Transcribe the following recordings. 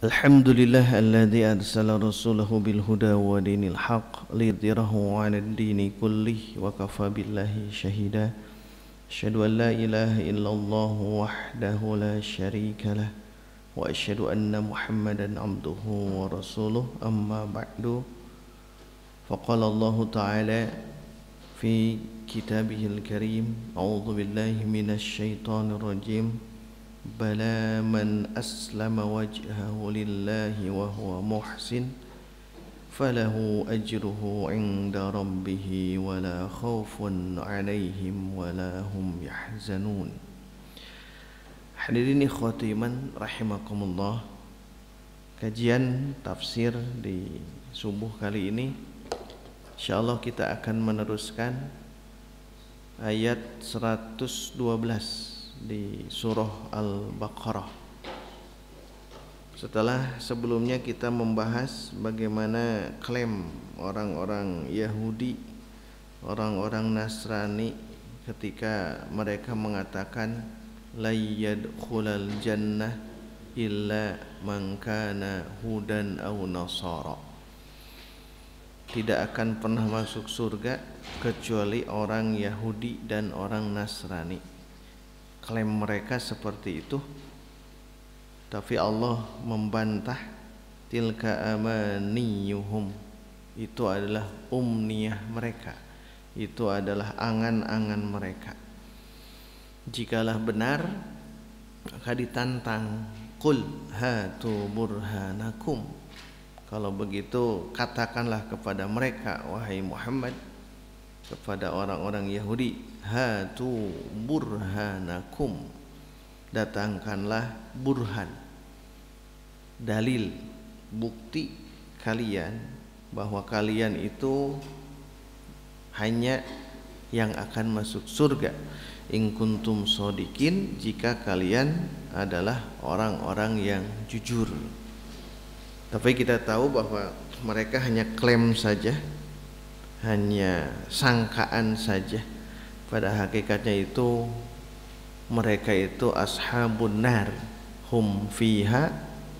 Alhamdulillah alladzi arsala rasulahu bil huda wa dinil haq liyudhhirahu 'alad dini kullih wa kafa billahi shahida. Asyhadu an la ilaha illallah wahdahu la syarika lah wa asyhadu anna Muhammadan 'abduhu wa rasuluh. Amma ba'du. Faqala Allah ta'ala fi kitabihil karim, a'udzu billahi minasy syaithanir rajim. Bala man aslama wajhahu lillahi wa huwa muhsin falahu ajruhu 'inda rabbih wa la khaufun 'alaihim wa la hum yahzanun. Hadirin ikhwati iman rahimakumullah. Kajian tafsir di subuh kali ini insyaallah kita akan meneruskan ayat 112 di surah Al-Baqarah. Setelah sebelumnya kita membahas bagaimana klaim orang-orang Yahudi, orang-orang Nasrani ketika mereka mengatakan la yadkhulal jannah illa man kana hudan aw nasara. Tidak akan pernah masuk surga kecuali orang Yahudi dan orang Nasrani. Klaim mereka seperti itu, tapi Allah membantah. Tilka amaniyuhum, itu adalah umniyah mereka, itu adalah angan-angan mereka. Jikalau benar maka ditantang, qul hatu burhanakum. Kalau begitu katakanlah kepada mereka, wahai Muhammad, kepada orang-orang Yahudi, hatu burhanakum, datangkanlah burhan, dalil, bukti kalian bahwa kalian itu hanya yang akan masuk surga. In kuntum shodikin, jika kalian adalah orang-orang yang jujur. Tapi kita tahu bahwa mereka hanya klaim saja, hanya sangkaan saja. Pada hakikatnya itu mereka itu ashabun nar, hum fiha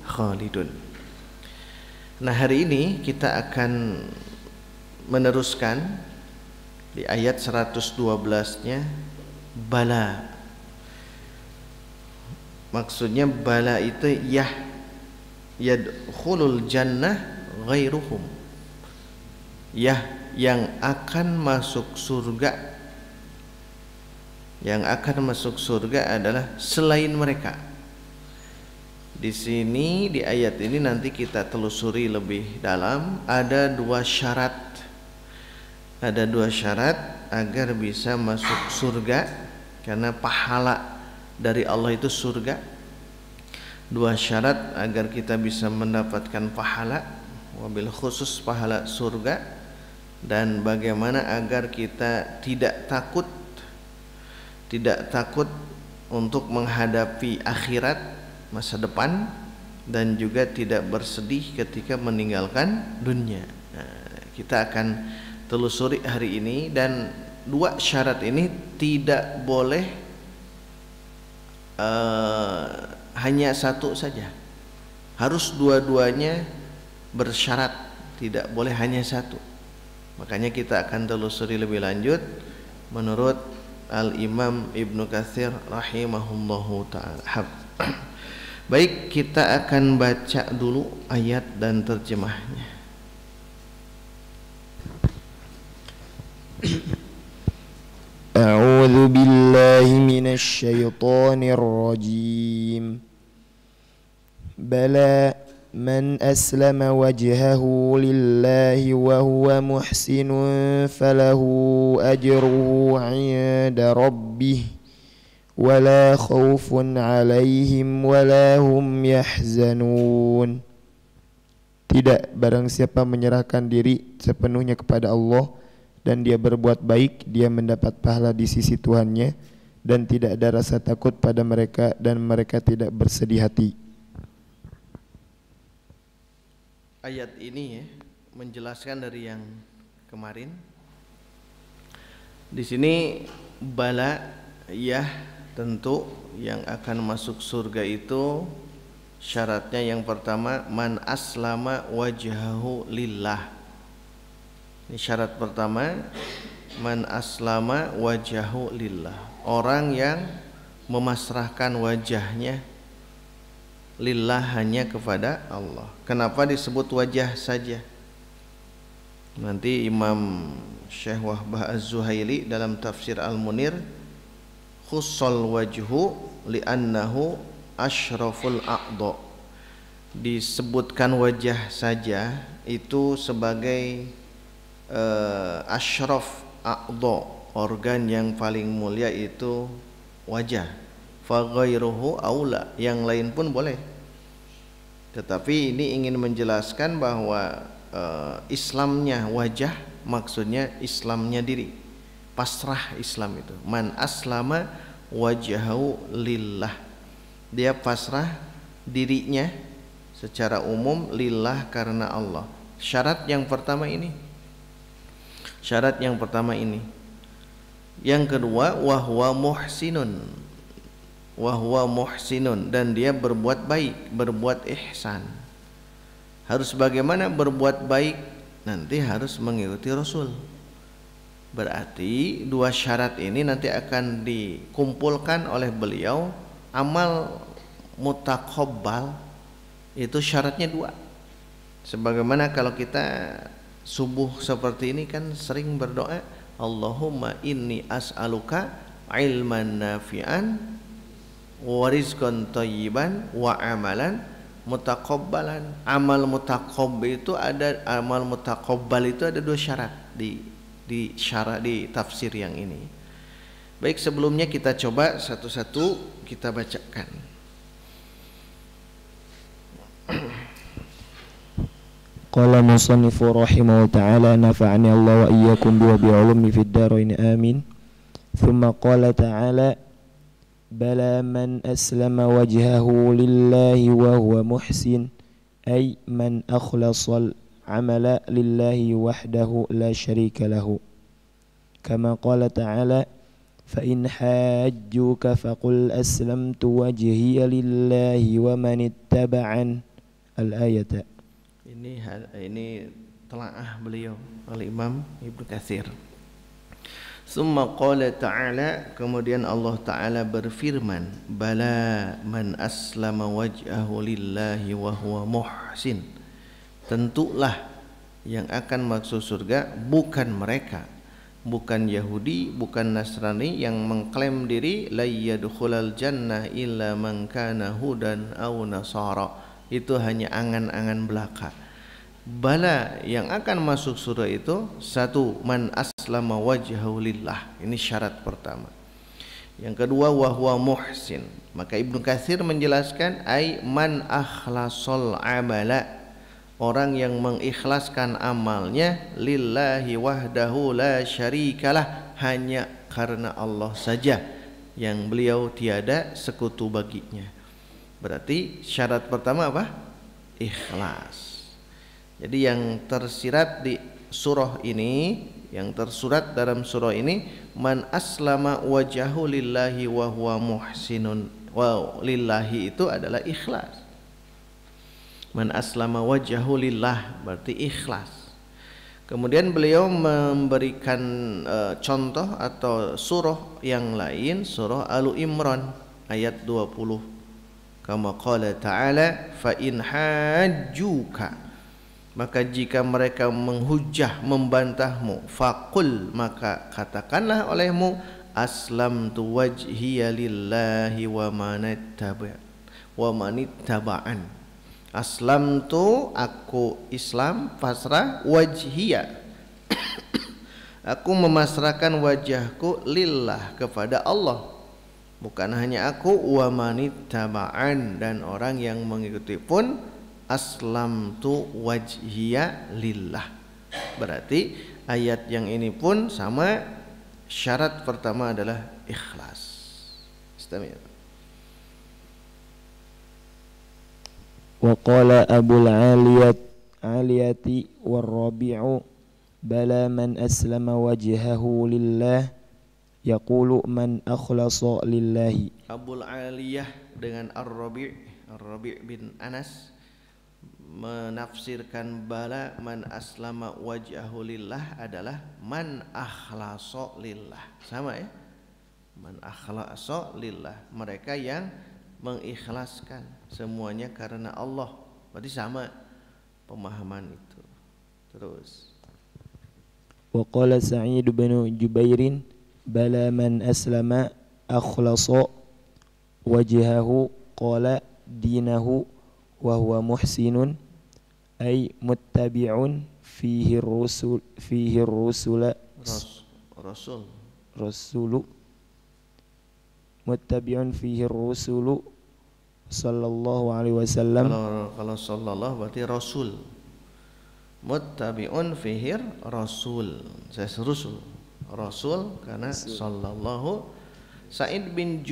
khalidun. Nah, hari ini kita akan meneruskan di ayat 112-nya bala. Maksudnya bala itu yadkhulul jannah ghairuhum, yang akan masuk surga. Yang akan masuk surga adalah selain mereka. Di sini di ayat ini nanti kita telusuri lebih dalam. Ada dua syarat. Ada dua syarat agar bisa masuk surga, karena pahala dari Allah itu surga. Dua syarat agar kita bisa mendapatkan pahala, wabil khusus pahala surga. Dan bagaimana agar kita tidak takut untuk menghadapi akhirat, masa depan, dan juga tidak bersedih ketika meninggalkan dunia. Nah, kita akan telusuri hari ini, dan dua syarat ini tidak boleh hanya satu saja, harus dua-duanya bersyarat, tidak boleh hanya satu. Makanya kita akan telusuri lebih lanjut menurut Al-Imam Ibnu Katsir rahimahullahu ta'ala. Baik, kita akan baca dulu ayat dan terjemahnya. A'udzu billahi minasy syaithanir rajim. Bala man aslama wajhahu lillahi wa huwa muhsinun falahu ajruhu 'inda rabbih wa la khaufun 'alaihim wa la hum yahzanun. Tidak, barang siapa menyerahkan diri sepenuhnya kepada Allah dan dia berbuat baik, dia mendapat pahala di sisi Tuhannya, dan tidak ada rasa takut pada mereka, dan mereka tidak bersedih hati. Ayat ini menjelaskan dari yang kemarin. Di sini bala, ya tentu yang akan masuk surga itu Syaratnya yang pertama, man aslama wajhahu lillah. Ini syarat pertama, man aslama wajhahu lillah. Orang yang memasrahkan wajahnya lillah, hanya kepada Allah. Kenapa disebut wajah saja? Nanti Imam Syekh Wahbah Az-Zuhaili dalam tafsir Al-Munir, khussal wajhu li'annahu asyraful a'dha, disebutkan wajah saja itu sebagai asyraf a'dha, organ yang paling mulia itu wajah. Fa ghairuhu aula, yang lain pun boleh. Tetapi ini ingin menjelaskan bahwa Islamnya wajah, maksudnya Islamnya diri, pasrah Islam itu. Man aslama wajhahu lillah, dia pasrah dirinya secara umum lillah, karena Allah. Syarat yang pertama ini. Syarat yang pertama ini. Yang kedua, wahwa muhsinun. Wahwa muhsinun, dan dia berbuat baik, berbuat ihsan. Harus bagaimana berbuat baik? Nanti harus mengikuti Rasul. Berarti dua syarat ini nanti akan dikumpulkan oleh beliau. Amal mutaqabbal itu syaratnya dua. Sebagaimana kalau kita subuh seperti ini kan sering berdoa, Allahumma inni as'aluka ilman nafi'an wa rizqan thayyiban wa amalan mutaqabbalan. Amal mutaqabbal itu ada dua syarat di syarat di tafsir yang ini. Baik, sebelumnya kita coba satu-satu kita bacakan. Qala musannifu rahimahu ta'ala, nafa'ani Allah wa iyyakum bi'ulumi fid dharain amin. Thumma qala ta'ala, bala man aslama wajhahu lillahi wa huwa muhsin, ay man akhlasal amala lillahi wahdahu la syarika lahu. Kama qala ta'ala, fa in hajjuka faqul aslamtu wajhiya lillahi wa man ittaba'an, al-ayata. Ini telaah beliau Al-Imam Ibnu Katsir. Summa qala ta'ala, kemudian Allah Ta'ala berfirman, bala man aslama wajhahu lillahi wa huwa muhsin. Tentulah yang akan masuk surga bukan mereka, bukan Yahudi, bukan Nasrani yang mengklaim diri la yadkhulal jannah illa man kana hudan aw nasara. Itu hanya angan-angan belaka. Bala, yang akan masuk surga itu satu, man aslama wajhahu lillah. Ini syarat pertama. Yang kedua, wahwa muhsin. Maka Ibnu Katsir menjelaskan, ay man akhlasal amala, orang yang mengikhlaskan amalnya lillahi wahdahu la syarikalah, hanya karena Allah saja yang beliau tiada sekutu baginya. Berarti syarat pertama apa? Ikhlas. Jadi yang tersirat di surah ini, yang tersurat dalam surah ini, man aslama wajhahu lillahi wa huwa muhsinun. Wow, lillahi itu adalah ikhlas. Man aslama wajhahu lillah berarti ikhlas. Kemudian beliau memberikan contoh atau surah yang lain, surah Al-Imran ayat 20. Kama qala ta'ala, fa in hajjuka, maka jika mereka menghujah, membantahmu, faqul, maka katakanlah olehmu, aslamtu wajhiya lillahi wa manittaba'an. Aslamtu, aku Islam, pasrah, wajhiya, aku memasrahkan wajahku lillah, kepada Allah. Bukan hanya aku, wa manittaba'an, dan orang yang mengikuti pun, aslamtu wajhiya lillah. Berarti ayat yang ini pun sama, syarat pertama adalah ikhlas. Istamir. Wa qala Abul Aliyati war-Rabi'u, bala man aslama wajhahu lillah, yaqulu man akhlasa lillahi. Abul Aliyah dengan Ar-Rabi' Rabi' bin Anas menafsirkan bala man aslama wajhahu lillah adalah man akhlasa lillah. Sama ya, man akhlasa lillah, mereka yang mengikhlaskan semuanya karena Allah. Berarti sama pemahaman itu. Terus wa qala Sa'id bin Jubair bala man aslama akhlasa wajhahu qala dinahu wa huwa muhsinun ay muttabi'un fihi rasulu muttabi'un fihi rasulu sallallahu alaihi wasallam. Kalau sallallahu berarti rasul, muttabi'un fihi rasul, saya rasul karena sallallahu. Sa'id bin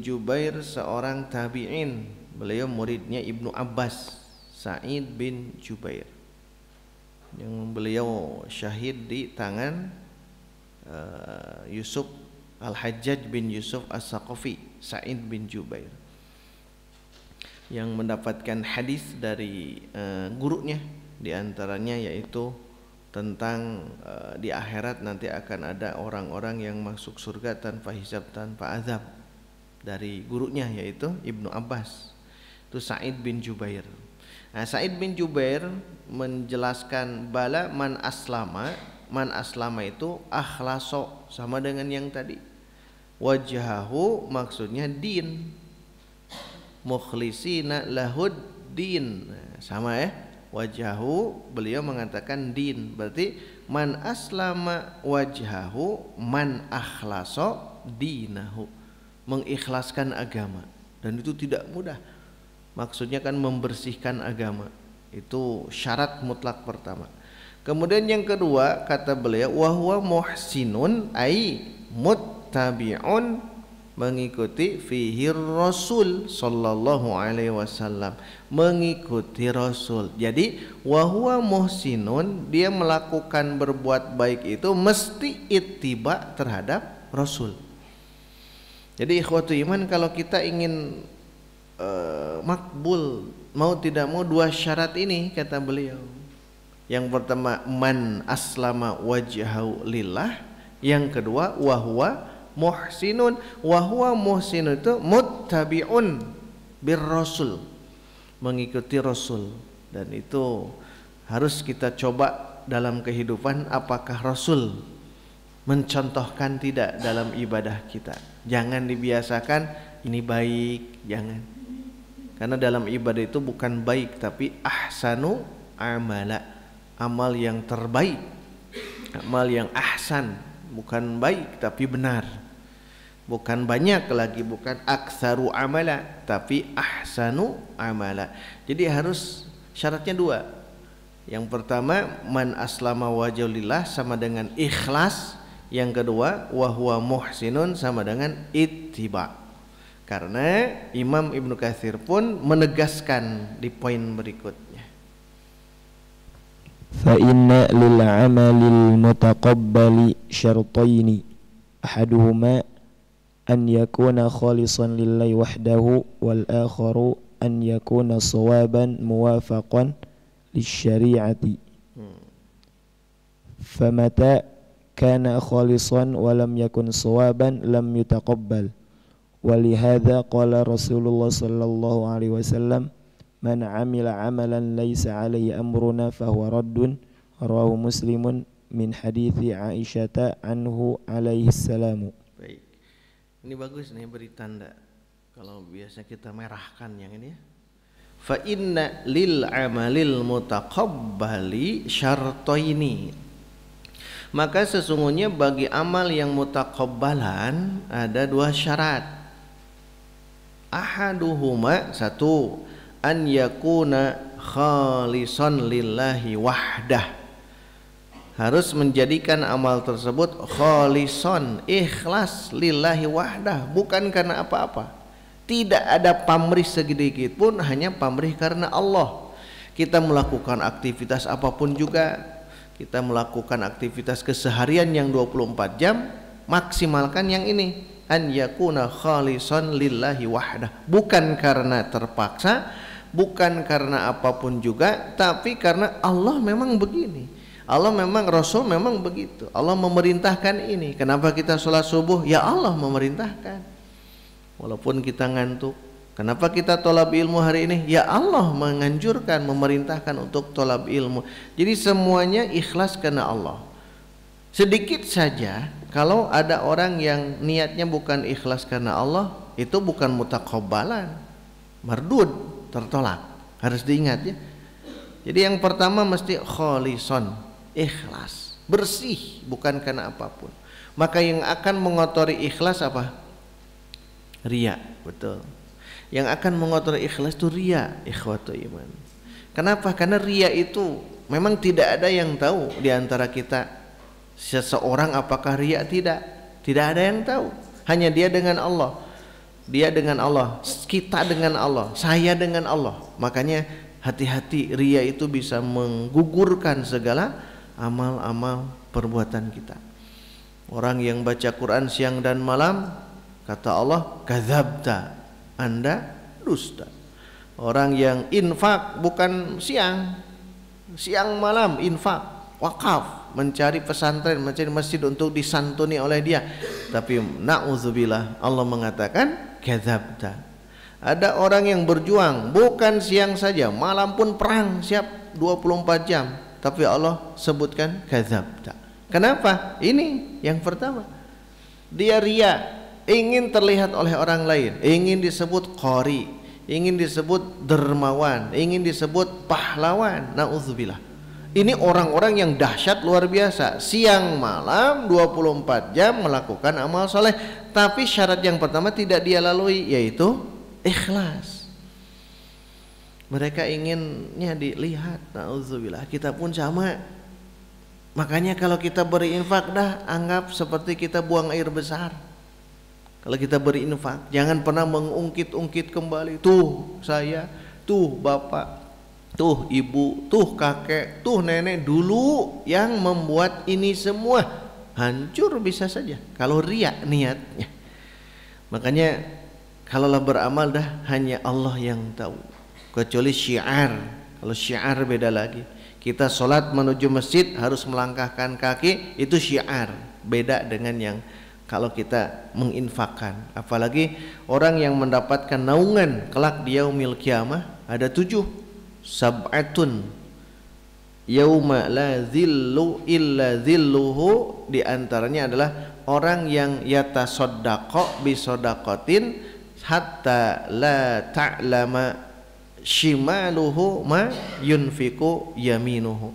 Jubair seorang tabi'in, beliau muridnya Ibnu Abbas. Sa'id bin Jubair yang beliau syahid di tangan Yusuf Al-Hajjaj bin Yusuf As-Saqafi. Sa'id bin Jubair yang mendapatkan hadis dari gurunya, diantaranya yaitu tentang di akhirat nanti akan ada orang-orang yang masuk surga tanpa hisab, tanpa azab, dari gurunya yaitu Ibnu Abbas. Itu Sa'id bin Jubair. Nah, Sa'id bin Jubair menjelaskan bala man aslama. Man aslama itu akhlaso, sama dengan yang tadi. Wajhahu maksudnya din, mukhlisina lahud din, sama ya. Wajhahu beliau mengatakan din, berarti man aslama wajhahu man akhlaso dinahu, mengikhlaskan agama. Dan itu tidak mudah, maksudnya kan membersihkan agama, itu syarat mutlak pertama. Kemudian yang kedua kata beliau wahwa muhsinun ai muttabi'un, mengikuti fihi Rasul sallallahu alaihi wasallam, mengikuti Rasul. Jadi wahwa muhsinun, dia melakukan berbuat baik itu mesti ittiba terhadap Rasul. Jadi ikhwatu iman, kalau kita ingin makbul, mau tidak mau dua syarat ini kata beliau. Yang pertama man aslama wajhahu lillah, yang kedua wahwa muhsinun. Wa huwa muhsinun itu muttabi'un bir rasul, mengikuti Rasul. Dan itu harus kita coba dalam kehidupan, apakah Rasul mencontohkan tidak dalam ibadah kita. Jangan dibiasakan ini baik, jangan. Karena dalam ibadah itu bukan baik, tapi ahsanu amala, amal yang terbaik, amal yang ahsan, bukan baik tapi benar. Bukan banyak lagi, bukan aktsaru amala, tapi ahsanu amala. Jadi harus syaratnya dua. Yang pertama man aslama wajhahu lillah, sama dengan ikhlas. Yang kedua wa huwa muhsinun, sama dengan ittiba. Karena Imam Ibnu Katsir pun menegaskan di poin berikutnya. Fa inna lil amalil mutaqabbali syartaini ahaduhuma an yakuna khalisan lillahi wahdahu wal akharu an yakuna sawaban muwafaqan lisyari'ati. Famata kana khalisan wa lam yakun sawaban lam yutaqabbal. Walihadza qala Rasulullah sallallahu alaihi wasallam man amila amalan laysa alaihi amruna fahuwa raddun. Rawahu Muslimun min hadithi Aisyata anhu alaihi salamu. Baik. Ini bagus nih, beri tanda. Kalau biasa kita merahkan yang ini ya. Fa inna lil amalil mutaqabbali syartaini. Maka sesungguhnya bagi amal yang mutaqabbalan ada dua syarat. Ahaduhuma, satu, an yakuna khalisan lillahi wahdah. Harus menjadikan amal tersebut khalison, ikhlas lillahi wahdah, bukan karena apa-apa. Tidak ada pamrih sedikit pun, hanya pamrih karena Allah. Kita melakukan aktivitas apapun juga, kita melakukan aktivitas keseharian yang 24 jam, maksimalkan yang ini. an yakuna khalisan lillahi wahdah, bukan karena terpaksa, bukan karena apapun juga, tapi karena Allah memang begini, Allah memang, Rasul memang begitu, Allah memerintahkan ini. Kenapa kita sholat subuh? Ya Allah memerintahkan, walaupun kita ngantuk. Kenapa kita tolab ilmu hari ini? Ya Allah menganjurkan, memerintahkan untuk tolab ilmu. Jadi semuanya ikhlas karena Allah. Sedikit saja kalau ada orang yang niatnya bukan ikhlas karena Allah, itu bukan mutakabbalan, mardud, tertolak. Harus diingat ya. Jadi yang pertama mesti kholison, ikhlas, bersih, bukan karena apapun. Maka yang akan mengotori ikhlas apa? Riya, betul. Yang akan mengotori ikhlas itu riya, ikhwatu iman. Kenapa? Karena riya itu memang tidak ada yang tahu di antara kita seseorang apakah riya, tidak ada yang tahu, hanya dia dengan Allah, dia dengan Allah, kita dengan Allah, saya dengan Allah. Makanya hati-hati, riya itu bisa menggugurkan segala amal-amal perbuatan kita. Orang yang baca Quran siang dan malam, kata Allah, kadzabta, Anda dusta. Orang yang infak bukan siang malam, infak, wakaf, mencari pesantren, mencari masjid untuk disantuni oleh dia, tapi na'udzubillah, Allah mengatakan kadzabta. Ada orang yang berjuang bukan siang saja, malam pun perang, siap 24 jam, tapi Allah sebutkan kadzabta. Kenapa? Ini yang pertama, dia riya, ingin terlihat oleh orang lain, ingin disebut qari, ingin disebut dermawan, ingin disebut pahlawan. Na'udzubillah. Ini orang-orang yang dahsyat luar biasa, siang malam 24 jam melakukan amal soleh, tapi syarat yang pertama tidak dia lalui, yaitu ikhlas. Mereka inginnya dilihat, na'udzubillah. Kita pun sama. Makanya kalau kita berinfak, dah anggap seperti kita buang air besar. Kalau kita berinfak, jangan pernah mengungkit-ungkit kembali, tuh saya, tuh bapak, tuh ibu, tuh kakek, tuh nenek dulu yang membuat ini semua. Hancur bisa saja kalau riya niatnya. Makanya kalaulah beramal dah hanya Allah yang tahu, kecuali syiar. Kalau syiar beda lagi. Kita sholat menuju masjid harus melangkahkan kaki, itu syiar, beda dengan yang kalau kita menginfakkan. Apalagi orang yang mendapatkan naungan kelak di yaumil qiyamah, ada 7 sab'atun yauma la zillu illa zilluhu, di antaranya adalah orang yang yatasaddaqo bi shadaqatin hatta la ta'lama shimaluhu ma yunfiqu yaminuhu.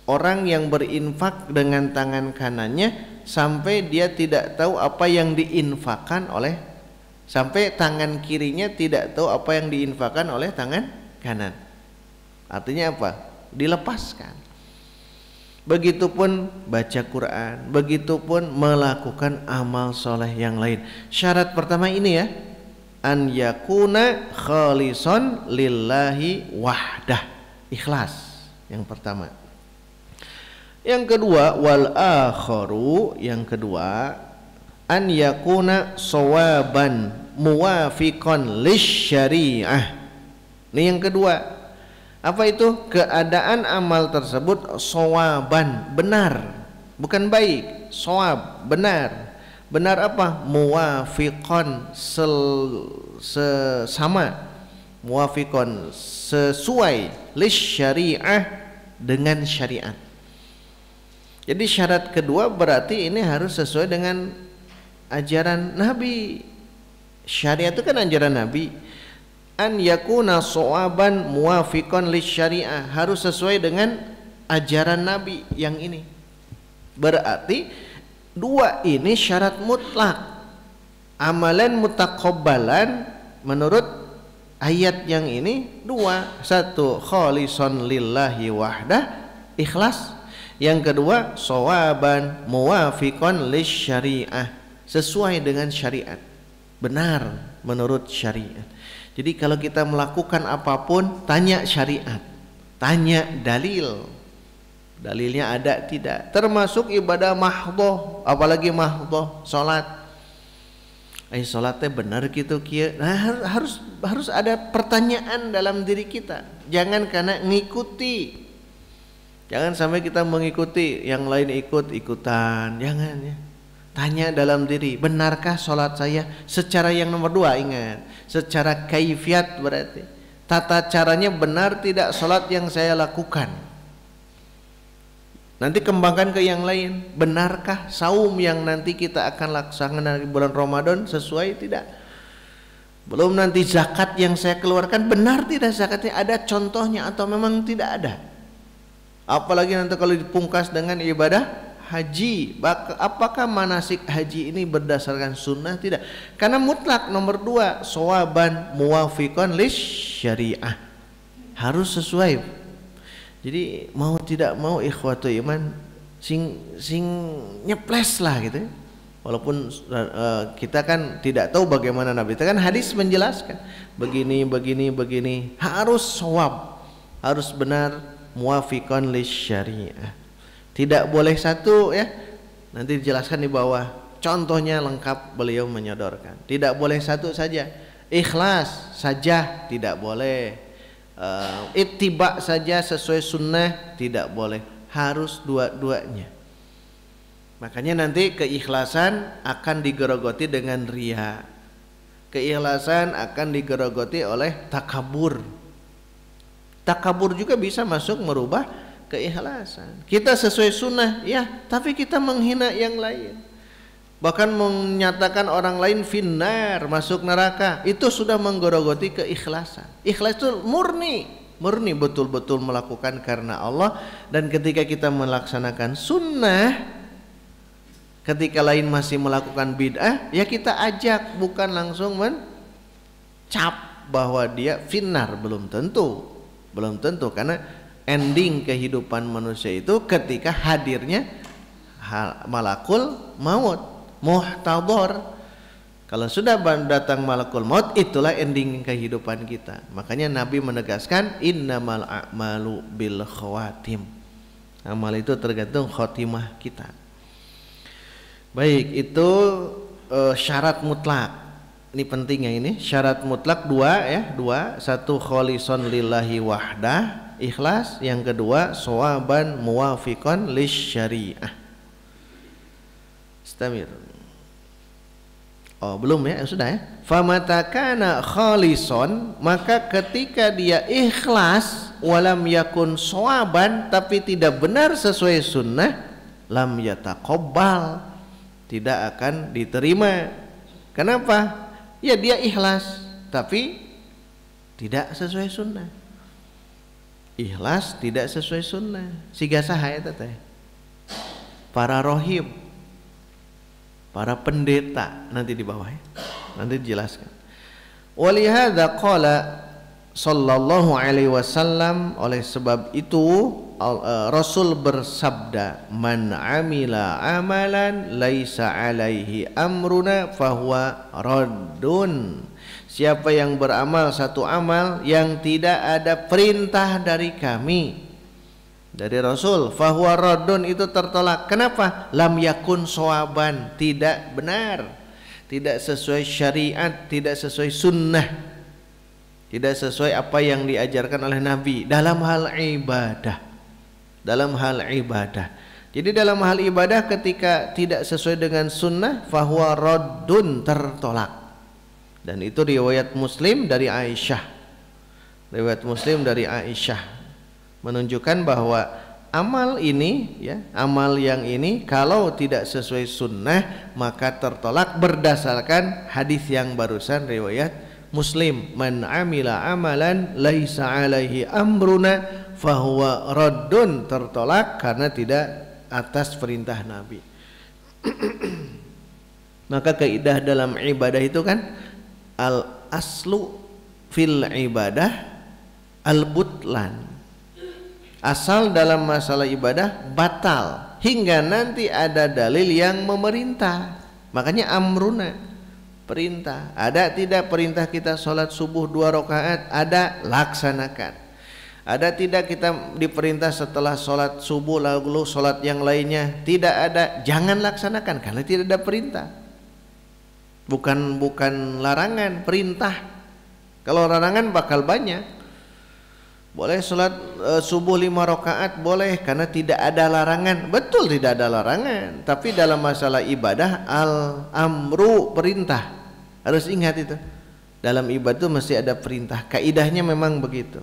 Orang yang berinfak dengan tangan kanannya sampai dia tidak tahu apa yang diinfakkan oleh, sampai tangan kirinya tidak tahu apa yang diinfakkan oleh tangan kanan. Artinya apa? Dilepaskan. Begitupun baca Quran, begitupun melakukan amal soleh yang lain. Syarat pertama ini ya, an yakuna khalisan lillahi wahdah, ikhlas yang pertama. Yang kedua, wal akharu, yang kedua, an yakuna sawaban muwafiqan lisyariah. Ini yang kedua. Apa itu? Keadaan amal tersebut sawaban, benar, bukan baik. Sawab, benar. Benar apa? Muwafiqan, sesama, muwafiqan, sesuai, lisyariah, dengan syariat. Jadi syarat kedua berarti ini harus sesuai dengan ajaran Nabi. Syariat itu kan ajaran Nabi. An yakuna sawaban muwafiqan lisyariah, harus sesuai dengan ajaran Nabi yang ini. Berarti dua ini syarat mutlak. Amalan mutakabbalan menurut ayat yang ini dua. Satu, khalisan lillahi wahdah, ikhlas. Yang kedua, sawaban muwafiqan lisyariah, sesuai dengan syariat, benar menurut syariat. Jadi kalau kita melakukan apapun, tanya syariat, tanya dalil, dalilnya ada tidak. Termasuk ibadah mahdhah, apalagi mahdhah salat. salat teh benar gitu kieu. Nah, harus ada pertanyaan dalam diri kita. Jangan karena ngikuti. Jangan sampai kita mengikuti yang lain ikutan. Jangan ya. Tanya dalam diri, benarkah salat saya secara yang nomor 2, ingat. Secara kaifiat berarti tata caranya benar tidak salat yang saya lakukan. Nanti kembangkan ke yang lain. Benarkah saum yang nanti kita akan laksanakan di bulan Ramadan sesuai tidak? Belum nanti zakat yang saya keluarkan benar tidak zakatnya, ada contohnya atau memang tidak ada? Apalagi nanti kalau dipungkas dengan ibadah haji, apakah manasik haji ini berdasarkan sunnah? Tidak. Karena mutlak nomor 2, shawaban muwafiqan lis syariah. Harus sesuai. Jadi mau tidak mau ikhwatu iman sing nyeples lah gitu. Walaupun kita kan tidak tahu bagaimana Nabi. Itu kan hadis menjelaskan begini harus shawab, harus benar muwafiqan lis syariah. Tidak boleh satu ya. Nanti dijelaskan di bawah. Contohnya lengkap beliau menyodorkan. Tidak boleh satu saja. Ikhlas saja tidak boleh. Ittiba saja sesuai sunnah tidak boleh, harus dua-duanya. Makanya nanti keikhlasan akan digerogoti dengan riya, keikhlasan akan digerogoti oleh takabur. Takabur juga bisa masuk merubah keikhlasan. Kita sesuai sunnah ya, tapi kita menghina yang lain, bahkan menyatakan orang lain finnar, masuk neraka, itu sudah menggerogoti keikhlasan. Ikhlas itu murni betul-betul melakukan karena Allah. Dan ketika kita melaksanakan sunnah, ketika lain masih melakukan bid'ah, ya kita ajak, bukan langsung mencap bahwa dia finnar. Belum tentu karena ending kehidupan manusia itu ketika hadirnya malakul maut, muhtadhar. Kalau sudah datang malakul maut, itulah ending kehidupan kita. Makanya Nabi menegaskan innamal a'malu bil khawatim. Amal itu tergantung khotimah kita. Baik, itu syarat mutlak. Ini pentingnya ini. Syarat mutlak 2 ya, 2. 1 kholisun lillahi wahdah, ikhlas. Yang kedua shawaban muwafiqan lisyariah. Istamir. Oh belum ya, sudah ya. Famatakana khalison, maka ketika dia ikhlas, walam yakun shawaban, tapi tidak benar sesuai sunnah, lam yataqabbal, tidak akan diterima. Kenapa? Ya dia ikhlas tapi tidak sesuai sunnah. Ikhlas tidak sesuai sunnah. Siga saha eta teh? Para rohib, para pendeta, nanti di bawah ya. Nanti dijelaskan. Walihada qala sallallahu alaihi wasallam, oleh sebab itu Rasul bersabda, man amila amalan laisa alaihi amruna fahuwa raddun. Siapa yang beramal satu amal yang tidak ada perintah dari kami, dari Rasul, fahuwa raddun, itu tertolak. Kenapa? Lam yakun shawaban, tidak benar, tidak sesuai syariat, tidak sesuai sunnah, tidak sesuai apa yang diajarkan oleh Nabi dalam hal ibadah. Dalam hal ibadah. Jadi dalam hal ibadah ketika tidak sesuai dengan sunnah, fahuwa raddun, tertolak. Dan itu riwayat Muslim dari Aisyah. Riwayat Muslim dari Aisyah menunjukkan bahwa amal ini ya, amal yang ini kalau tidak sesuai sunnah maka tertolak berdasarkan hadis yang barusan riwayat Muslim, man amila amalan laisa alaihi amruna fahuwa raddun, tertolak karena tidak atas perintah Nabi. Maka kaidah dalam ibadah itu kan al aslu fil ibadah al butlan. Asal dalam masalah ibadah batal hingga nanti ada dalil yang memerintah. Makanya amruna, perintah. Ada tidak perintah kita sholat subuh 2 rakaat? Ada, laksanakan. Ada tidak kita diperintah setelah sholat subuh lalu sholat yang lainnya? Tidak ada, jangan laksanakan karena tidak ada perintah. bukan larangan, perintah. Kalau larangan bakal banyak. Boleh sholat subuh 5 rakaat boleh karena tidak ada larangan. Betul tidak ada larangan, tapi dalam masalah ibadah al-amru perintah. Harus ingat itu. Dalam ibadah itu mesti ada perintah. Kaidahnya memang begitu.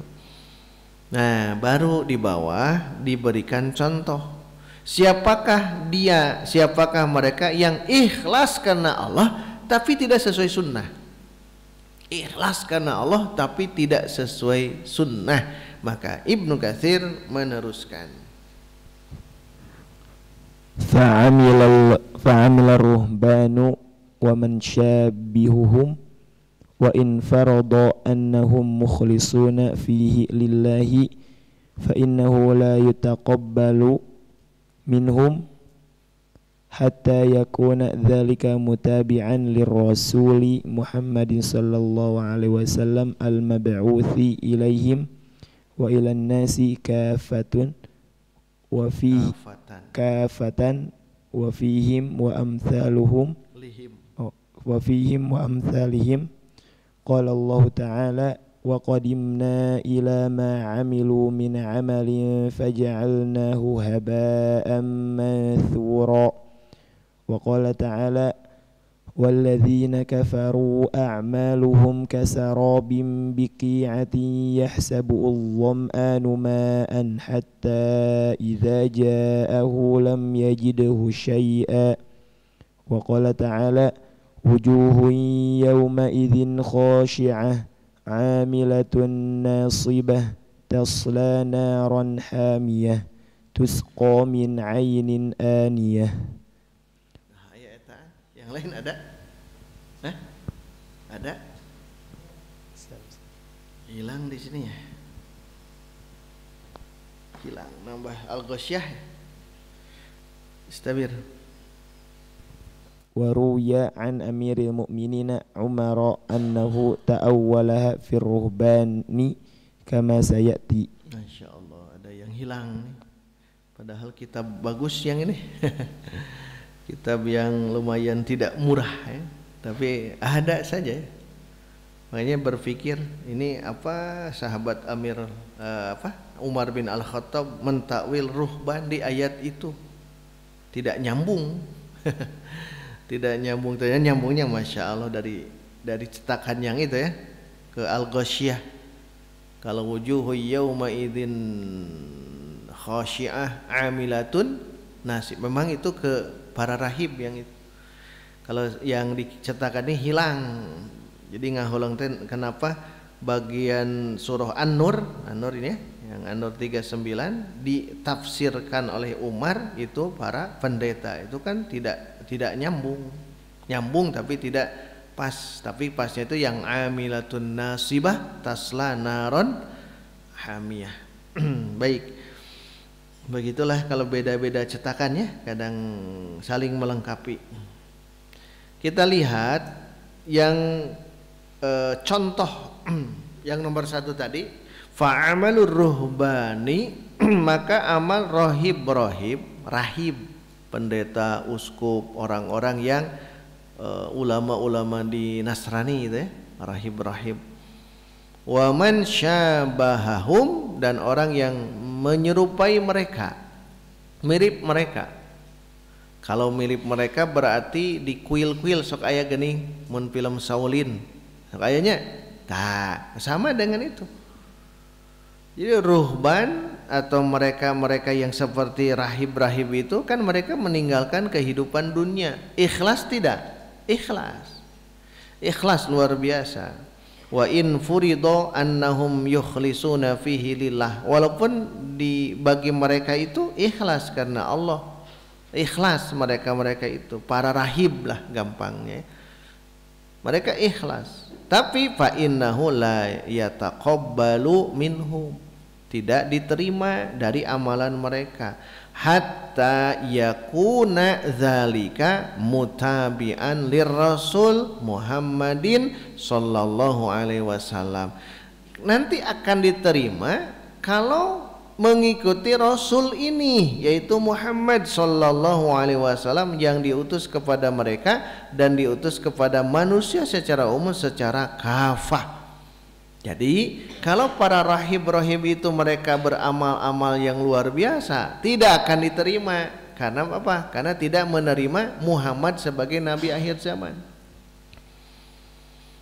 Nah, baru di bawah diberikan contoh. Siapakah dia, siapakah mereka yang ikhlas karena Allah tapi tidak sesuai sunnah. Ikhlas karena Allah tapi tidak sesuai sunnah. Maka Ibnu Katsir meneruskan. Fa'amila ruhbanu wa man syabihuhum wa in farada annahum mukhlisuna fihi lillahi fa innahu la yutaqabbalu minhum hatta yakuna dhalika mutabi'an lirrasuli Muhammadin sallallahu alaihi wasallam al-mab'uthi ilaihim wa ilan nasi kafatan wa fihim wa amthaluhum wa fihim wa amthalihim. Qala Allah Ta'ala wa qadimna ila ma amilu min amalin faja'alnahu haba'an manthura. Wa qala Ta'ala walladzina kafaru a'maluhum kasarabin biqi'atin yahsabuhu adh-dham'anu ma'an hatta idza ja'ahu lam yajidhu syai'a. Wa qala Ta'ala wujuhun yawma idzin khashi'ah 'amilatun nasibah tasla naran hamiyah tusqa min 'ainin aniyah. Nah, ayat yang lain ada? Hah? Ada? Hilang di sini ya. Hilang, nambah al-ghasyah. Istabir. Waruya an amiril mu'minina Umar annahu ta'awwalaha fir ruhbani kama sayati. Masya Allah, ada yang hilang nih. Padahal kitab bagus yang ini. Kitab yang lumayan tidak murah ya. Tapi ada saja ya. Makanya berpikir ini apa sahabat Amir Umar bin Al-Khattab mentakwil ruhban di ayat itu. Tidak nyambung. Tidak nyambung, ternyata nyambungnya Masya Allah dari cetakan yang itu ya ke al-ghasyiyah. Kalau wujuhu yawma idzin khashi'ah amilatun nasib, memang itu ke para rahib yang itu. Kalau yang dicetakan ini hilang. Jadi ngahulang kenapa bagian surah An-Nur ini ya, yang An-Nur 39 ditafsirkan oleh Umar itu para pendeta. Itu kan tidak nyambung tapi tidak pas. Tapi pasnya itu yang amilatun nasibah tasla naron hamiyah. Baik, begitulah kalau beda-beda cetakannya kadang saling melengkapi. Kita lihat yang contoh yang nomor 1 tadi, fa'amalur ruhbani maka amal rahib pendeta, uskup, orang-orang yang ulama-ulama di Nasrani itu ya, rahib. Wa man syabahahum, dan orang yang menyerupai mereka, mirip mereka. Kalau mirip mereka berarti di kuil-kuil sok aya geuning mun film Shaolin. Sok ayanya tah sama dengan itu. Jadi ruhban atau mereka-mereka yang seperti rahib-rahib itu kan mereka meninggalkan kehidupan dunia. Ikhlas tidak? Ikhlas luar biasa. Wa in furido annahum yukhlisuna fihi lillah. Walaupun bagi mereka itu ikhlas karena Allah. Ikhlas mereka itu, para rahib lah gampangnya. Mereka ikhlas. Tapi fa innahu la yataqabbalu minhum, tidak diterima dari amalan mereka hatta yakuna zalika mutabi'an lirrasul Muhammadin sallallahu alaihi wasallam. Nanti akan diterima kalau mengikuti Rasul ini, yaitu Muhammad sallallahu alaihi wasallam yang diutus kepada mereka dan diutus kepada manusia secara umum, secara kafah. Jadi kalau para rahib-rahib itu mereka beramal-amal yang luar biasa, tidak akan diterima. Karena apa? Karena tidak menerima Muhammad sebagai nabi akhir zaman.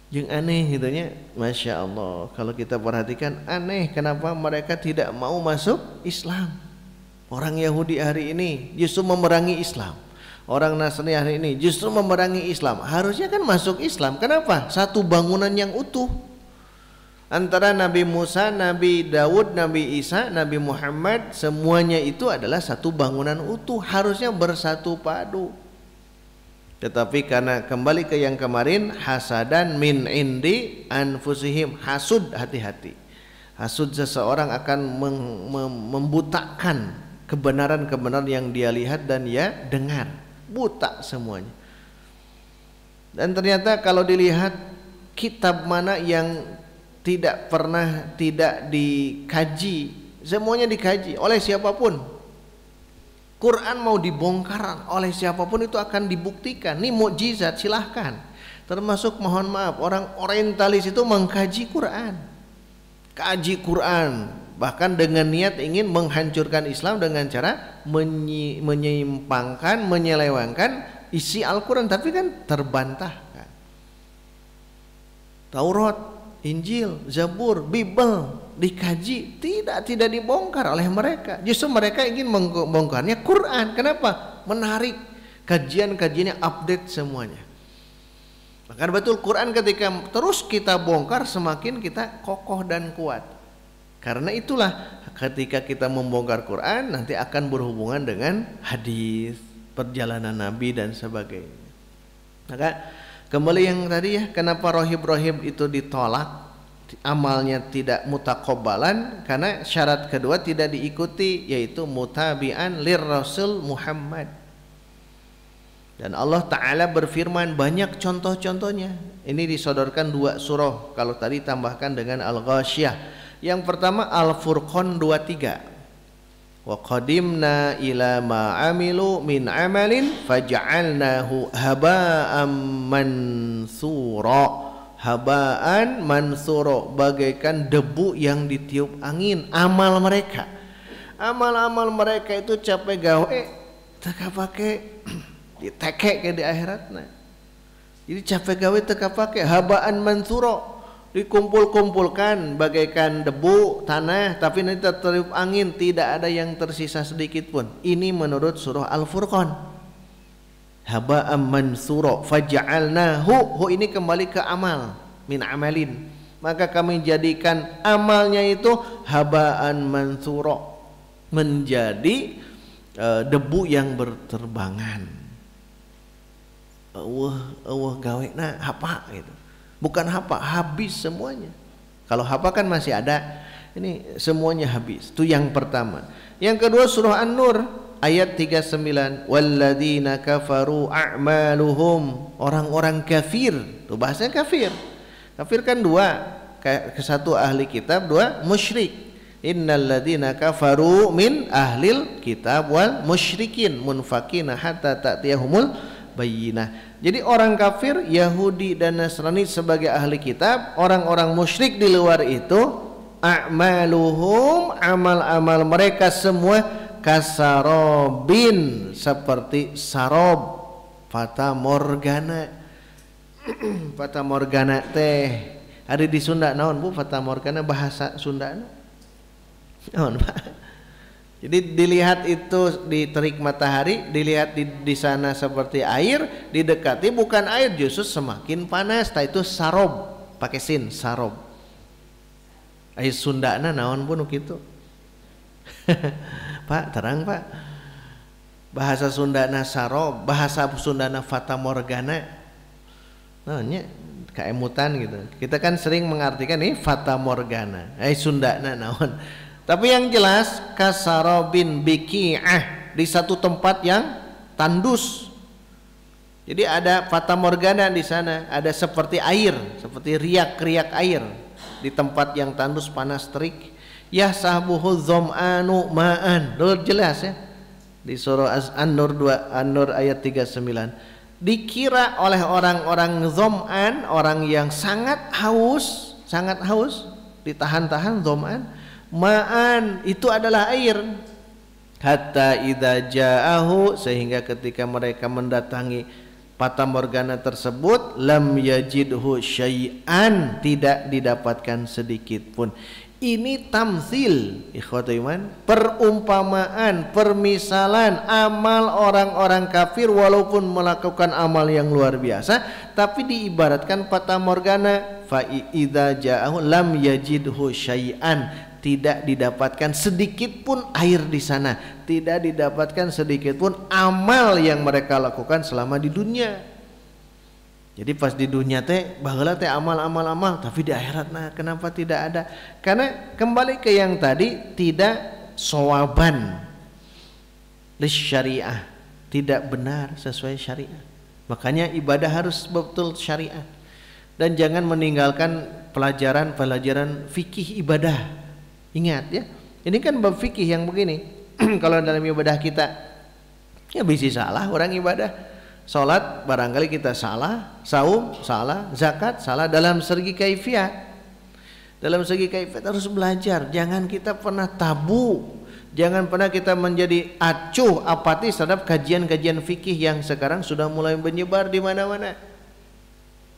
Yang aneh gitunya, Masya Allah. Kalau kita perhatikan aneh, kenapa mereka tidak mau masuk Islam. Orang Yahudi hari ini justru memerangi Islam, orang Nasrani hari ini justru memerangi Islam. Harusnya kan masuk Islam. Kenapa? Satu bangunan yang utuh antara Nabi Musa, Nabi Daud, Nabi Isa, Nabi Muhammad, semuanya itu adalah satu bangunan utuh, harusnya bersatu padu. Tetapi karena kembali ke yang kemarin, hasadan min indi anfusihim, hasud, hati-hati. Hasud seseorang akan membutakan kebenaran-kebenaran yang dia lihat dan dia dengar, buta semuanya. Dan ternyata kalau dilihat kitab mana yang tidak pernah tidak dikaji, semuanya dikaji oleh siapapun. Quran mau dibongkar oleh siapapun itu akan dibuktikan. Ini mukjizat, silahkan. Termasuk mohon maaf orang orientalis itu mengkaji Quran, kaji Quran, bahkan dengan niat ingin menghancurkan Islam dengan cara menyimpangkan, menyelewengkan isi Al-Quran, tapi kan terbantahkan. Taurat, Injil, Zabur, Bible dikaji, tidak dibongkar oleh mereka. Justru mereka ingin membongkarnya Quran. Kenapa? Menarik kajian-kajiannya, update semuanya. Maka betul Quran ketika terus kita bongkar, semakin kita kokoh dan kuat. Karena itulah ketika kita membongkar Quran nanti akan berhubungan dengan hadis, perjalanan Nabi dan sebagainya. Maka kembali yang tadi ya, kenapa rohib-rohib itu ditolak, amalnya tidak mutakobbalan? Karena syarat kedua tidak diikuti, yaitu mutabi'an lir Rasul Muhammad. Dan Allah Ta'ala berfirman, banyak contoh-contohnya. Ini disodorkan 2 surah, kalau tadi tambahkan dengan Al-Ghasyiyah. Yang pertama Al-Furqan 23. Wa qadimna ila ma amilu min amalin faja'alnahu haba'an mansura. Haba'an mansura, bagaikan debu yang ditiup angin. Amal mereka, amal-amal mereka itu capek gawe teka pake diteke ke di akhirat. Nah, jadi capek gawe teka pake, haba'an mansura, dikumpul-kumpulkan bagaikan debu tanah, tapi nanti tertiup angin, tidak ada yang tersisa sedikit pun. Ini menurut surah Al-Furqan. Haba'an mansura faja'alnahu, ini kembali ke amal, min amalin, maka kami jadikan amalnya itu haba'an mansura, menjadi debu yang berterbangan. Gawe nah hapa gitu. Bukan hapa, habis semuanya. Kalau hapa kan masih ada, ini semuanya habis. Itu yang pertama. Yang kedua surah An-Nur ayat 39, walladzina kafaru a'maluhum, orang-orang kafir. Tuh bahasanya kafir. Kafir kan 2, ke satu ahli kitab, 2 musyrik. Innalladzina kafaru min ahlil kitab wal musyrikin munfakina hatta ta'tiyahumul bayyinah. Jadi orang kafir, Yahudi dan Nasrani sebagai ahli kitab, orang-orang musyrik di luar itu, a'maluhum, amal-amal mereka semua kasarobin, seperti sarob, fata morgana. Fata morgana teh ada di Sunda naon Bu? Fata morgana bahasa Sunda naon Pak? Jadi dilihat itu di terik matahari, dilihat di sana seperti air, didekati bukan air, justru semakin panas. Nah itu sarob, pakai sin, sarob. Air Sundana naon pun gitu. Pak, terang Pak. Bahasa Sundana sarob, bahasa Sundana fata morgana. Naonnya kaemutan gitu. Kita kan sering mengartikan ini fata morgana. Sundana naon. Tapi yang jelas kasarobin biki'ah, di satu tempat yang tandus. Jadi ada fata morgana di sana, ada seperti air, seperti riak-riak air di tempat yang tandus panas terik. Yahsabuhu dzam'anu ma'an. Jelas ya. Di surah An-Nur 2, An-Nur ayat 39. Dikira oleh orang-orang dzam'an, orang yang sangat haus, ditahan-tahan dzam'an, ma'an itu adalah air. Hatta idza ja'ahu, sehingga ketika mereka mendatangi fata morgana tersebut, lam yajidhu syai'an, tidak didapatkan sedikit pun. Ini tamsil, ikhwatul iman, perumpamaan, permisalan amal orang-orang kafir walaupun melakukan amal yang luar biasa, tapi diibaratkan fata morgana. Fa idza ja'ahu lam yajidhu syai'an, tidak didapatkan sedikit pun air di sana, tidak didapatkan sedikit pun amal yang mereka lakukan selama di dunia. Jadi pas di dunia teh baheula teh amal, tapi di akhirat nah kenapa tidak ada? Karena kembali ke yang tadi, tidak sawaban lis syariah, tidak benar sesuai syariat. Makanya ibadah harus betul syariat, dan jangan meninggalkan pelajaran fikih ibadah. Ingat ya, ini kan bab fikih yang begini. Kalau dalam ibadah kita ya bisa salah orang ibadah. Salat barangkali kita salah, saum salah, zakat salah, dalam segi kaifiat. Dalam segi kaifiat harus belajar. Jangan kita pernah tabu, jangan pernah kita menjadi acuh apatis terhadap kajian-kajian fikih yang sekarang sudah mulai menyebar di mana-mana.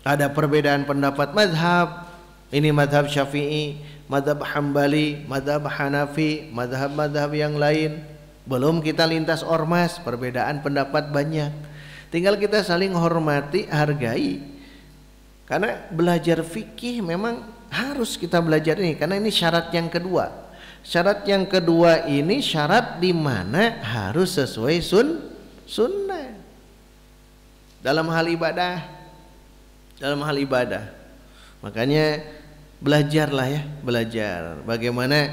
Ada perbedaan pendapat mazhab, ini mazhab Syafi'i, mazhab Hambali, mazhab Hanafi, mazhab-mazhab yang lain. Belum kita lintas ormas, perbedaan pendapat banyak. Tinggal kita saling hormati, hargai. Karena belajar fikih memang harus kita belajar ini, karena ini syarat yang kedua. Syarat yang kedua ini syarat di mana harus sesuai sunnah. Dalam hal ibadah. Makanya belajarlah ya, belajar bagaimana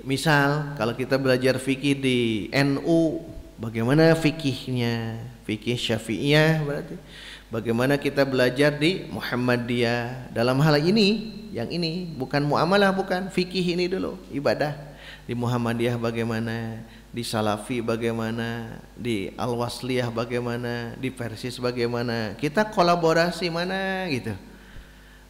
misal kalau kita belajar fikih di NU, bagaimana fikihnya, fikih Syafi'iyah berarti. Bagaimana kita belajar di Muhammadiyah dalam hal ini, yang ini bukan muamalah, bukan fikih ini dulu, ibadah. Di Muhammadiyah bagaimana, di Salafi bagaimana, di Al-Wasliyah bagaimana, di Persis bagaimana. Kita kolaborasi mana gitu.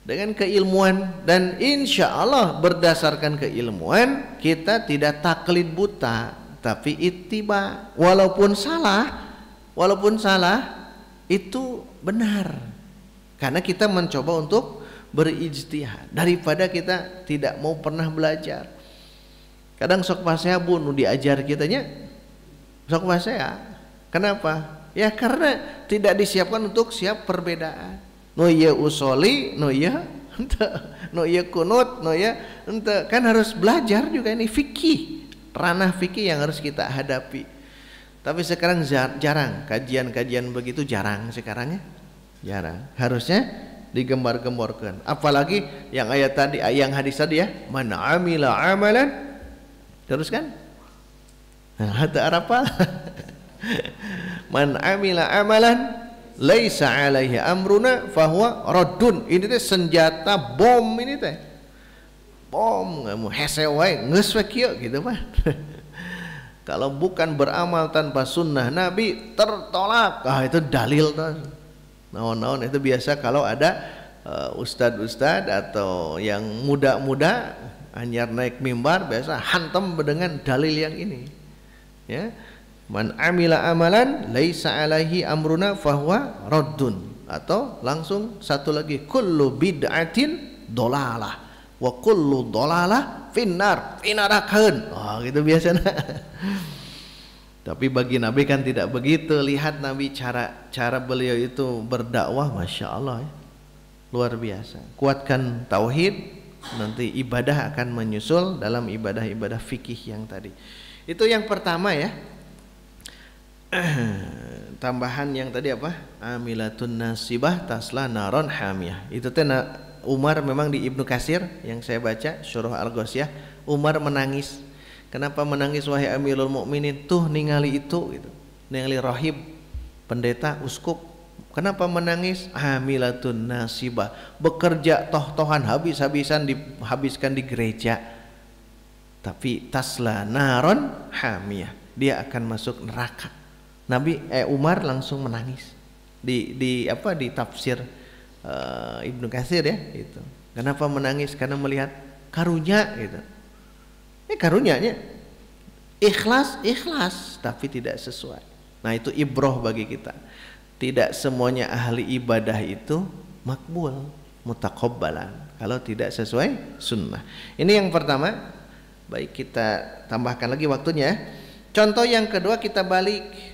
Dengan keilmuan, dan insya Allah berdasarkan keilmuan kita tidak taklid buta, tapi ittiba. Walaupun salah itu benar, karena kita mencoba untuk berijtihad daripada kita tidak mau pernah belajar. Kadang sok pasea bu nu diajar kitanya sok pasea. Kenapa? Ya karena tidak disiapkan untuk siap perbedaan. No ya usoli, no ya ente, no ya kunut, no ya ente. Kan harus belajar juga ini fikih, ranah fikih yang harus kita hadapi. Tapi sekarang jarang kajian-kajian begitu, jarang sekarang ya, jarang. Harusnya digembar-gemborkan. Apalagi yang ayat tadi, yang hadis tadi ya, man amila amalan, terus kan? Nah, ada apa? Man amila amalan laisa alaihi amruna fahuwa raddun. Ini teh senjata bom, ini teh bom, nggak mau hese wae geus we kieu gitu mah. Kalau bukan beramal tanpa sunnah Nabi tertolak. Itu dalil tuh. Naon-naon itu biasa kalau ada ustad-ustad atau yang muda-muda anyar naik mimbar biasa hantam dengan dalil yang ini. Ya. Man amila amalan laisa alaihi amruna fahuwa raddun, atau langsung satu lagi kullu bid'atin dolalah wa kullu dolalah finnar, finarakeun. Oh gitu biasanya. Tapi bagi Nabi kan tidak begitu. Lihat Nabi cara beliau itu berdakwah, masya Allah ya. Luar biasa. Kuatkan tauhid, nanti ibadah akan menyusul dalam ibadah-ibadah fikih yang tadi. Itu yang pertama ya. Tambahan yang tadi apa? Amilatun nasibah tasla naron hamiyah. Itu teh Umar memang di Ibnu Katsir yang saya baca Syurah Al-Ghasyiyah, Umar menangis. Kenapa menangis wahai Amirul Mukminin? Tuh ningali itu gitu. Ningali rahib, pendeta, uskup. Kenapa menangis? Amilatun nasibah, bekerja toh-tohan habis-habisan dihabiskan di gereja. tapi tasla naron hamiyah, dia akan masuk neraka. Umar langsung menangis di tafsir Ibnu Katsir ya itu. Kenapa menangis? Karena melihat karunia gitu. Karunyanya ikhlas tapi tidak sesuai. Nah itu ibroh bagi kita. Tidak semuanya ahli ibadah itu makbul, mutakobbalan kalau tidak sesuai sunnah. Ini yang pertama. Baik, kita tambahkan lagi waktunya. Contoh yang kedua kita balik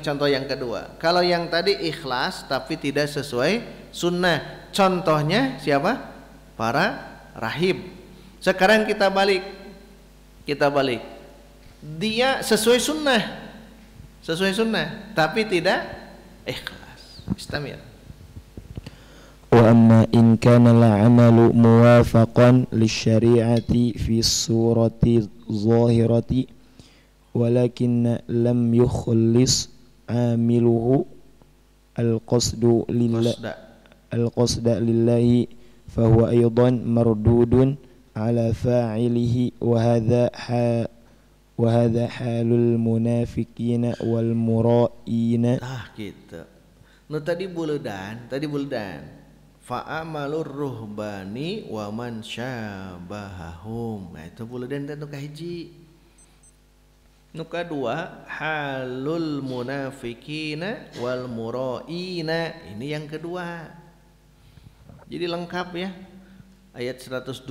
contoh yang kedua. Kalau yang tadi ikhlas tapi tidak sesuai sunnah, contohnya siapa? Para rahib. Sekarang kita balik, dia sesuai sunnah tapi tidak ikhlas. Istamir. Wa amma in kana al-'amalu muwafaqan lisyari'ati fi surati zahirati walakin lam yukhlis 'amiluhu al-qasda lillahi fahuwa aidan mardudun ala fa'ilihi wa hadha halul munafiqina wal mura'ina. Gitu. Tadi buledan fa'amalur ruhbani wa man syabahahum. Nah itu buledan dan nuka hiji. Nuka dua halul munafikina wal mura'ina. Ini yang kedua. Jadi lengkap ya. Ayat 112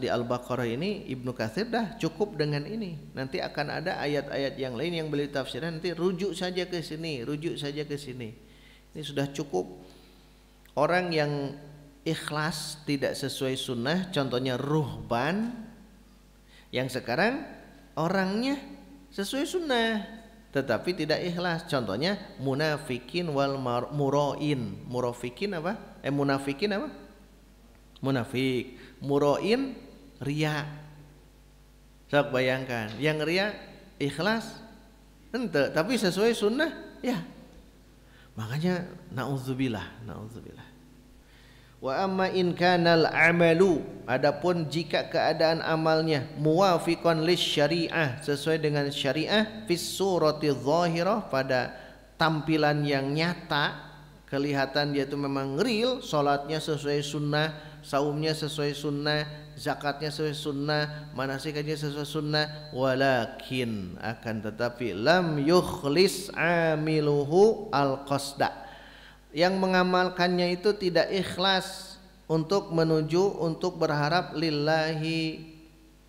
di Al-Baqarah ini Ibnu Katsir dah cukup dengan ini. Nanti akan ada ayat-ayat yang lain yang beliau tafsirkan, nanti rujuk saja ke sini. Ini sudah cukup. Orang yang ikhlas tidak sesuai sunnah, contohnya ruhban. Yang sekarang orangnya sesuai sunnah tetapi tidak ikhlas, contohnya munafikin wal mura'in. Munafikin apa? Munafik. Mura'in riya. Sok bayangkan, yang riya ikhlas ente tapi sesuai sunnah ya. Makanya naudzubillah. Wa amma in kanal amalu, adapun jika keadaan amalnya muwafiqan lis syariah, sesuai dengan syariah, fis surati zahirah, pada tampilan yang nyata, kelihatan dia itu memang real, salatnya sesuai sunnah, saumnya sesuai sunnah, zakatnya sesuai sunnah, manasiknya sesuai sunnah, walakin akan tetapi lam yukhlis amiluhu al-qasda, yang mengamalkannya itu tidak ikhlas untuk berharap lillahi,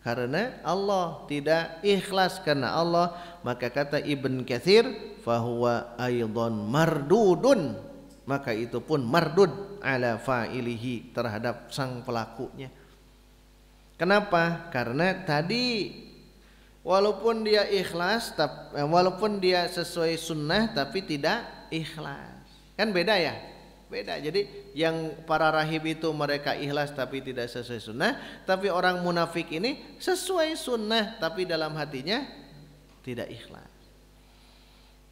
karena Allah, tidak ikhlas karena Allah. Maka kata Ibn Katsir, fahuwa aidan mardudun, maka itu pun mardud ala fa'ilihi, terhadap sang pelakunya. Kenapa? Karena tadi walaupun dia ikhlas, walaupun dia sesuai sunnah tapi tidak ikhlas. Kan beda ya? Beda. Jadi yang para rahib itu mereka ikhlas tapi tidak sesuai sunnah, tapi orang munafik ini sesuai sunnah tapi dalam hatinya tidak ikhlas.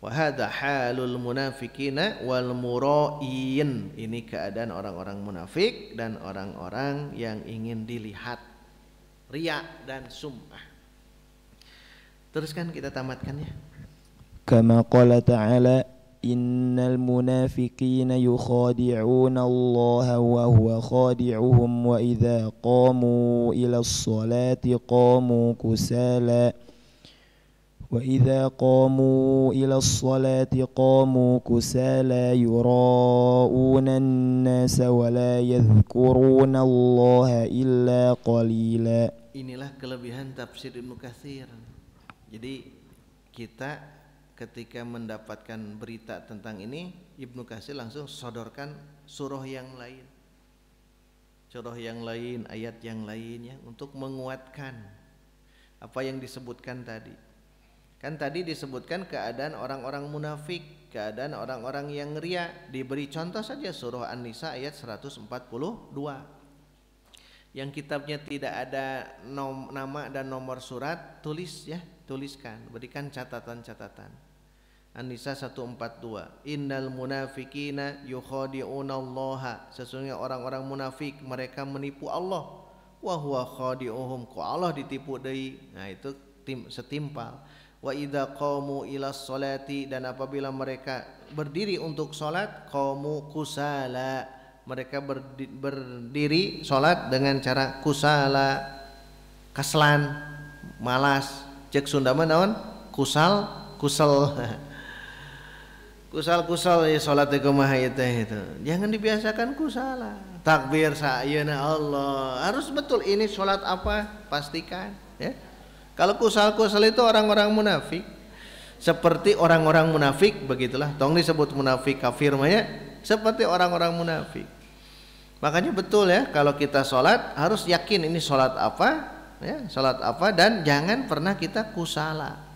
Wa hadza halul munafikina wal mura'in. Ini keadaan orang-orang munafik dan orang-orang yang ingin dilihat, riya dan sum'ah. Teruskan, kita tamatkan ya. Kama qala ta'ala innal munafiqina yukhadi'una Allah wa huwa khadi'uhum wa idza qamu ila sholati qamu kusala yura'una an-nasa wa la yadhkuruna Allah illa qalila. Inilah kelebihan tafsir Ibnu Katsir. Jadi kita ketika mendapatkan berita tentang ini, Ibnu Katsir langsung sodorkan surah yang lain, ayat yang lainnya untuk menguatkan apa yang disebutkan tadi. Kan tadi disebutkan keadaan orang-orang munafik, keadaan orang-orang yang riya. Diberi contoh saja surah An-Nisa ayat 142. Yang kitabnya tidak ada nama dan nomor surat, tuliskan, berikan catatan. An-Nisa 142. Innal munafikina yukhadi'una Allah. Sesungguhnya orang-orang munafik mereka menipu Allah. wa huwa khadi'uhum, ku Allah ditipu deui. Nah itu setimpal. Wa idza qamu ila sholati, dan apabila mereka berdiri untuk salat, qamu kusala, mereka berdiri salat dengan cara kusala, kaslan, malas. Cek Sunda mah naon? Kusal, kusel. Kusal-kusal ya salat teh kumaha itu. Jangan dibiasakan kusala. Takbir sayeuna Allah. Harus betul ini salat apa? Pastikan, ya. Kalau kusal-kusal itu orang-orang munafik. Seperti orang-orang munafik, begitulah. Tong disebut munafik kafir mah ya. Seperti orang-orang munafik. Makanya betul ya, kalau kita salat harus yakin ini salat apa, ya, salat apa, dan jangan pernah kita kusala.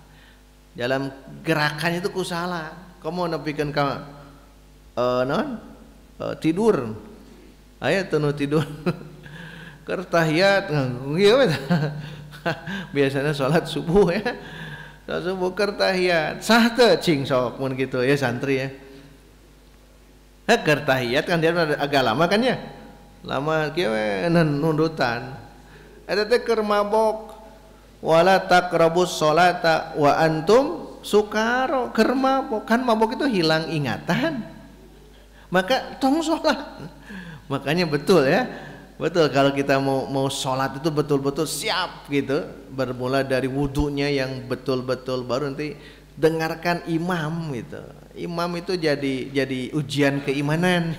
Dalam gerakan itu kusala. Kamu nepikeun ka tidur. Aya teu tidur. Keur tahiyat ngeuh. Biasanya salat subuh ya. Salat subuh keur tahiyat. Sah teu cing sok mun kitu ya santri ya. Keur tahiyat kan dia agak lama kan ya. Lama kieu nundutan. Eta teh keur mabok. Wala taqrabus sholata wa antum sukaro, keur mabok. Kan mabok itu hilang ingatan, maka tong sholat. Makanya betul ya, betul kalau kita mau sholat itu betul-betul siap gitu. Bermula dari wudunya yang betul-betul, baru nanti dengarkan imam gitu. Imam itu jadi ujian keimanan.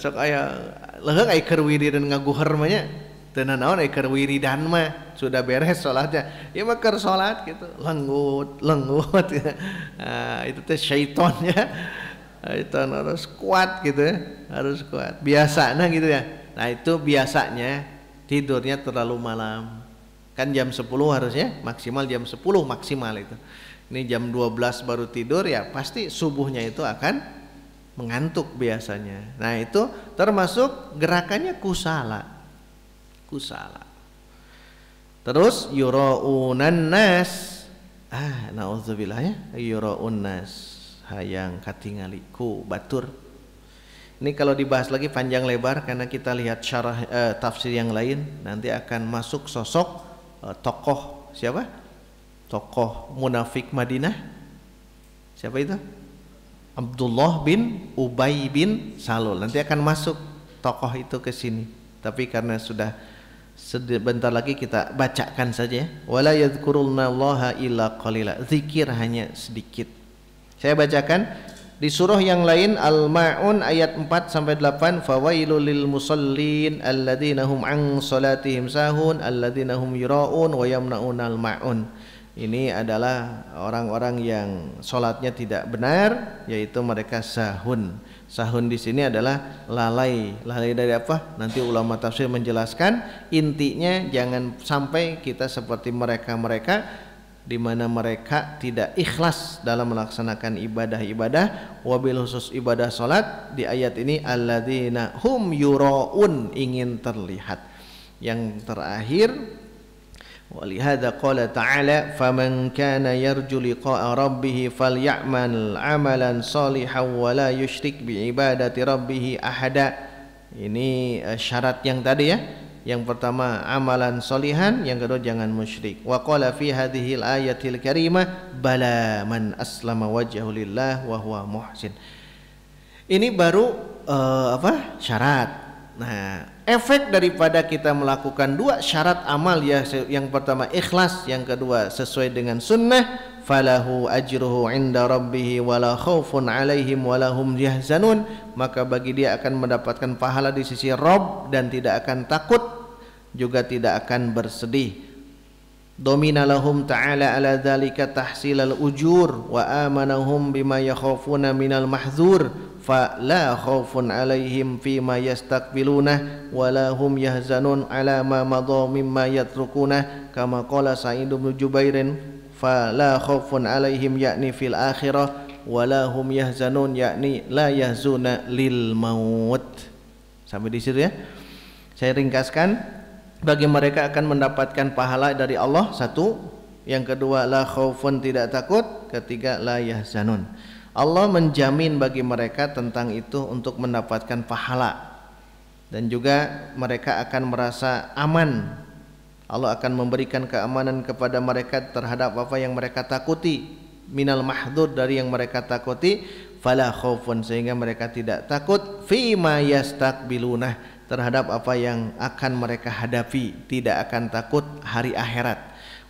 Sok aya leheung aya keur wiridan ngaguher mah nya. Teu naon aya keur wiridan mah sudah beres sholatnya, ya mah keur sholat gitu lenggut. Nah, itu teh syaiton ya. Syaiton harus kuat gitu ya, harus kuat. Biasanya gitu ya. Nah itu biasanya tidurnya terlalu malam. Kan jam 10 harusnya maksimal jam 10 maksimal itu. Ini jam 12 baru tidur, ya pasti subuhnya itu akan mengantuk biasanya. Nah itu termasuk gerakannya kusala. Terus yuraunan nas, naudzubillah ya, yurauun nas, hayang katingali ku batur. Ini kalau dibahas lagi panjang lebar karena kita lihat syarah tafsir yang lain, nanti akan masuk sosok tokoh siapa? Tokoh munafik Madinah. Siapa itu? Abdullah bin Ubay bin Salul. Nanti akan masuk tokoh itu ke sini. Tapi karena sudah sebentar lagi kita bacakan saja. Wala yadhkurullaha illa qalila. Zikir hanya sedikit. Saya bacakan di surah yang lain Al-Ma'un ayat 4 sampai 8. Fawailul lil musallin alladzina hum an salatihim sahun alladzina hum yura'un wa yamna'unal ma'un. Ini adalah orang-orang yang salatnya tidak benar, yaitu mereka sahun. Sahun di sini adalah lalai. Lalai dari apa? Nanti ulama tafsir menjelaskan. Intinya jangan sampai kita seperti mereka-mereka di mana mereka tidak ikhlas dalam melaksanakan ibadah-ibadah, wabil khusus ibadah salat. Di ayat ini alladzina hum yuraun, ingin terlihat. Yang terakhir, walihada qala ta'ala faman kana yarju liqa'a rabbih falyamal amalan salihan wa la yusyrik bi ibadati rabbih ahada. Ini syarat yang tadi ya. Yang pertama amalan solihan, yang kedua jangan musyrik. Wa qala fi hadhil ayatil karimah bala man aslama wajhahu lillah wa huwa muhsin. Ini baru syarat. Nah, efek daripada kita melakukan dua syarat amal ya, yang pertama ikhlas, yang kedua sesuai dengan sunnah, falahu ajruhu inda rabbih wala khaufun alaihim walahum yahzanun, maka bagi dia akan mendapatkan pahala di sisi Rabb dan tidak akan takut, juga tidak akan bersedih. Domina lahum ta'ala ala dzalika tahsilal ujur wa amanahum bima yakhafuna minal mahdzur fa la khaufun alaihim fima yastaqbiluna wa la hum yahzanun ala ma madha mimma yatrukuna kama qala Sa'id bin Jubairin fa la khaufun alaihim yakni fil akhirah wa la hum yahzanun yakni la yahzuna lil maut. Sampai di situ ya. Saya ringkaskan. Bagi mereka akan mendapatkan pahala dari Allah, satu. Yang kedua la khaufun, tidak takut. Ketiga la yahzanun. Allah menjamin bagi mereka tentang itu untuk mendapatkan pahala. dan juga mereka akan merasa aman. Allah akan memberikan keamanan kepada mereka terhadap apa yang mereka takuti, minal mahdzur, dari yang mereka takuti, fala khaufun, sehingga mereka tidak takut, fima yastaqbiluna, terhadap apa yang akan mereka hadapi, tidak akan takut hari akhirat.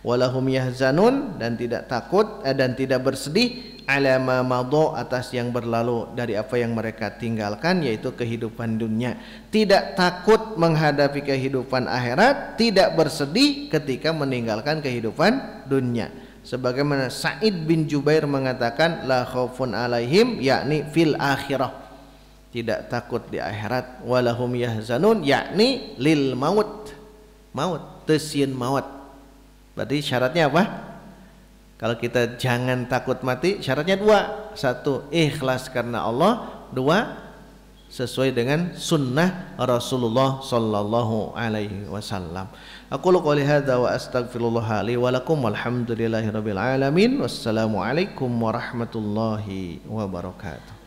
Walahum yahzanun, dan tidak takut dan tidak bersedih, ala ma madha, atas yang berlalu dari apa yang mereka tinggalkan, yaitu kehidupan dunia. Tidak takut menghadapi kehidupan akhirat, tidak bersedih ketika meninggalkan kehidupan dunia. Sebagaimana Sa'id bin Jubair mengatakan, la khaufun alaihim, yakni fil akhirah, tidak takut di akhirat. Walahum yahzanun, yakni lil maut, maut, tesieun maut. Berarti syaratnya apa? Kalau kita jangan takut mati, syaratnya dua. Satu, ikhlas karena Allah. Dua, sesuai dengan sunnah Rasulullah sallallahu alaihi wasallam. Aqulu qouli hadza wa astaghfirullah li wa lakum, walhamdulillahirabbil alamin. Wassalamu alaikum warahmatullahi wabarakatuh.